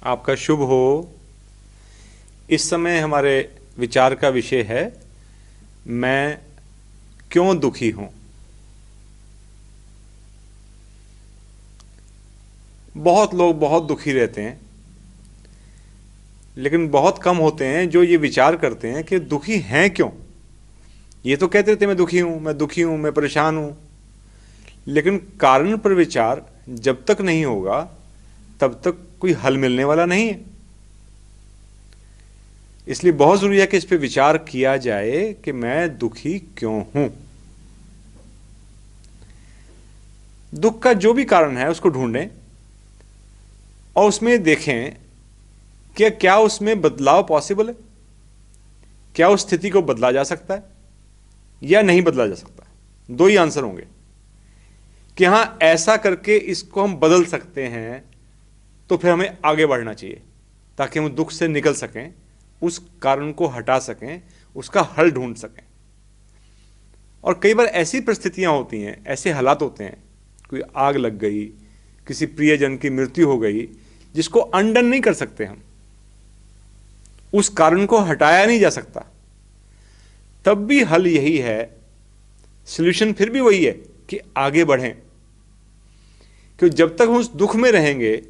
आपका शुभ हो। इस समय हमारे विचार का विषय है मैं क्यों दुखी हूं। बहुत लोग बहुत दुखी रहते हैं, लेकिन बहुत कम होते हैं जो ये विचार करते हैं कि दुखी हैं क्यों। ये तो कहते रहते मैं दुखी हूं, मैं दुखी हूं, मैं परेशान हूं, लेकिन कारण पर विचार जब तक नहीं होगा तब तक कोई हल मिलने वाला नहीं है। इसलिए बहुत जरूरी है कि इस पे विचार किया जाए कि मैं दुखी क्यों हूं। दुख का जो भी कारण है उसको ढूंढें और उसमें देखें कि क्या उसमें बदलाव पॉसिबल है, क्या उस स्थिति को बदला जा सकता है या नहीं बदला जा सकता। दो ही आंसर होंगे कि हां ऐसा करके इसको हम बदल सकते हैं, तो फिर हमें आगे बढ़ना चाहिए ताकि हम दुख से निकल सकें, उस कारण को हटा सकें, उसका हल ढूंढ सकें। और कई बार ऐसी परिस्थितियां होती हैं, ऐसे हालात होते हैं, कोई आग लग गई, किसी प्रियजन की मृत्यु हो गई, जिसको अनडन नहीं कर सकते हम, उस कारण को हटाया नहीं जा सकता। तब भी हल यही है, सॉल्यूशन फिर भी वही है कि आगे बढ़ें। क्योंकि जब तक हम उस दुख में रहेंगे,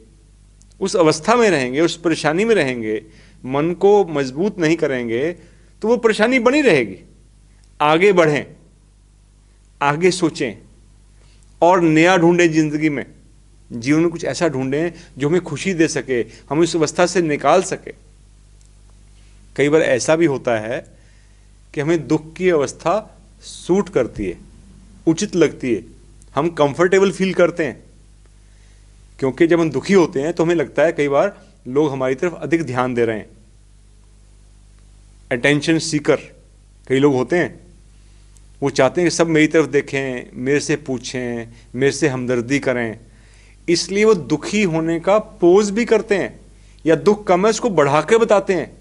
उस अवस्था में रहेंगे, उस परेशानी में रहेंगे, मन को मजबूत नहीं करेंगे, तो वो परेशानी बनी रहेगी। आगे बढ़ें, आगे सोचें और नया ढूंढें। जिंदगी में, जीवन में कुछ ऐसा ढूंढें जो हमें खुशी दे सके, हम इस अवस्था से निकाल सके। कई बार ऐसा भी होता है कि हमें दुख की अवस्था सूट करती है, उचित लगती है, हम कंफर्टेबल फील करते हैं। क्योंकि जब हम दुखी होते हैं तो हमें लगता है कई बार लोग हमारी तरफ अधिक ध्यान दे रहे हैं। अटेंशन सीकर कई लोग होते हैं, वो चाहते हैं कि सब मेरी तरफ देखें, मेरे से पूछें, मेरे से हमदर्दी करें। इसलिए वो दुखी होने का पोज भी करते हैं या दुख कम है उसको बढ़ा के बताते हैं।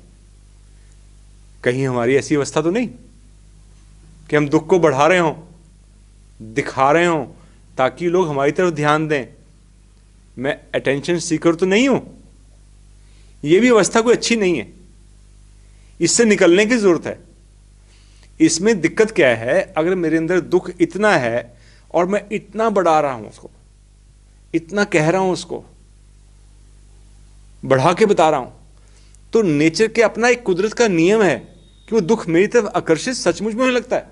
कहीं हमारी ऐसी अवस्था तो नहीं कि हम दुख को बढ़ा रहे हों, दिखा रहे हों ताकि लोग हमारी तरफ ध्यान दें। मैं अटेंशन सीकर तो नहीं हूं। यह भी अवस्था कोई अच्छी नहीं है, इससे निकलने की जरूरत है। इसमें दिक्कत क्या है, अगर मेरे अंदर दुख इतना है और मैं इतना बढ़ा रहा हूं उसको, इतना कह रहा हूं, उसको बढ़ा के बता रहा हूं, तो नेचर के अपना एक कुदरत का नियम है कि वो दुख मेरी तरफ आकर्षित सचमुच में होने लगता है।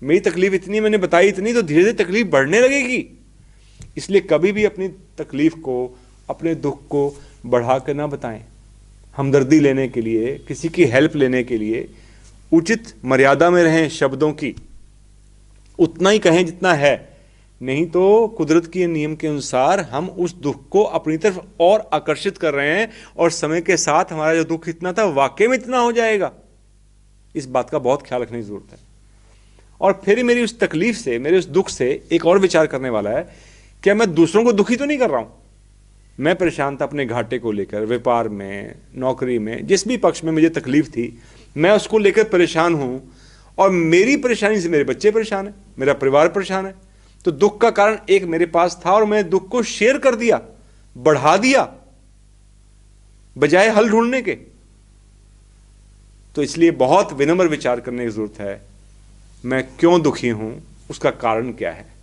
मेरी तकलीफ इतनी मैंने बताई, इतनी, तो धीरे धीरे तकलीफ बढ़ने लगेगी। इसलिए कभी भी अपनी तकलीफ को, अपने दुख को बढ़ा कर ना बताएं। हमदर्दी लेने के लिए, किसी की हेल्प लेने के लिए उचित मर्यादा में रहें। शब्दों की उतना ही कहें जितना है, नहीं तो कुदरत के नियम के अनुसार हम उस दुख को अपनी तरफ और आकर्षित कर रहे हैं और समय के साथ हमारा जो दुख इतना था वाकई में इतना हो जाएगा। इस बात का बहुत ख्याल रखने की जरूरत है। और फिर मेरी उस तकलीफ से, मेरे उस दुख से एक और विचार करने वाला है, क्या मैं दूसरों को दुखी तो नहीं कर रहा हूं। मैं परेशान था अपने घाटे को लेकर, व्यापार में, नौकरी में, जिस भी पक्ष में मुझे तकलीफ थी, मैं उसको लेकर परेशान हूं और मेरी परेशानी से मेरे बच्चे परेशान है, मेरा परिवार परेशान है। तो दुख का कारण एक मेरे पास था और मैं दुख को शेयर कर दिया, बढ़ा दिया, बजाय हल ढूंढने के। तो इसलिए बहुत विनम्र विचार करने की जरूरत है, मैं क्यों दुखी हूं, उसका कारण क्या है।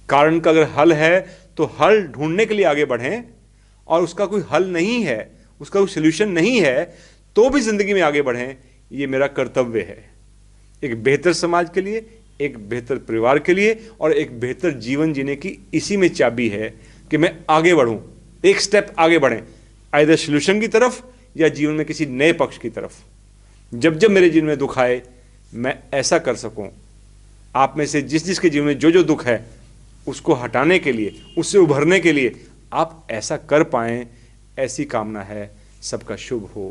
कारण का अगर हल है तो हल ढूंढने के लिए आगे बढ़ें, और उसका कोई हल नहीं है, उसका कोई सॉल्यूशन नहीं है, तो भी जिंदगी में आगे बढ़ें। ये मेरा कर्तव्य है, एक बेहतर समाज के लिए, एक बेहतर परिवार के लिए और एक बेहतर जीवन जीने की इसी में चाबी है कि मैं आगे बढ़ूं, एक स्टेप आगे बढ़ें, आइदर सॉल्यूशन की तरफ या जीवन में किसी नए पक्ष की तरफ। जब जब मेरे जीवन में दुख आए, मैं ऐसा कर सकूं। आप में से जिस जिसके जीवन में जो जो दुख है उसको हटाने के लिए, उससे उभरने के लिए आप ऐसा कर पाएं, ऐसी कामना है। सबका शुभ हो।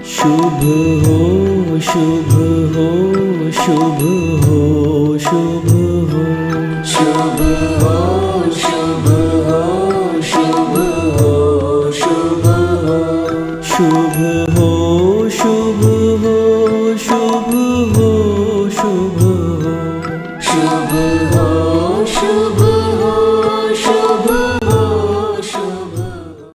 शुभ हो, शुभ हो, शुभ हो, शुभ हो, शुभ हो, शुभ हो, शुभ हो, शुभ हो, शुभ हो, शुभ हो, शुभ हो, शुभ हो, शुभ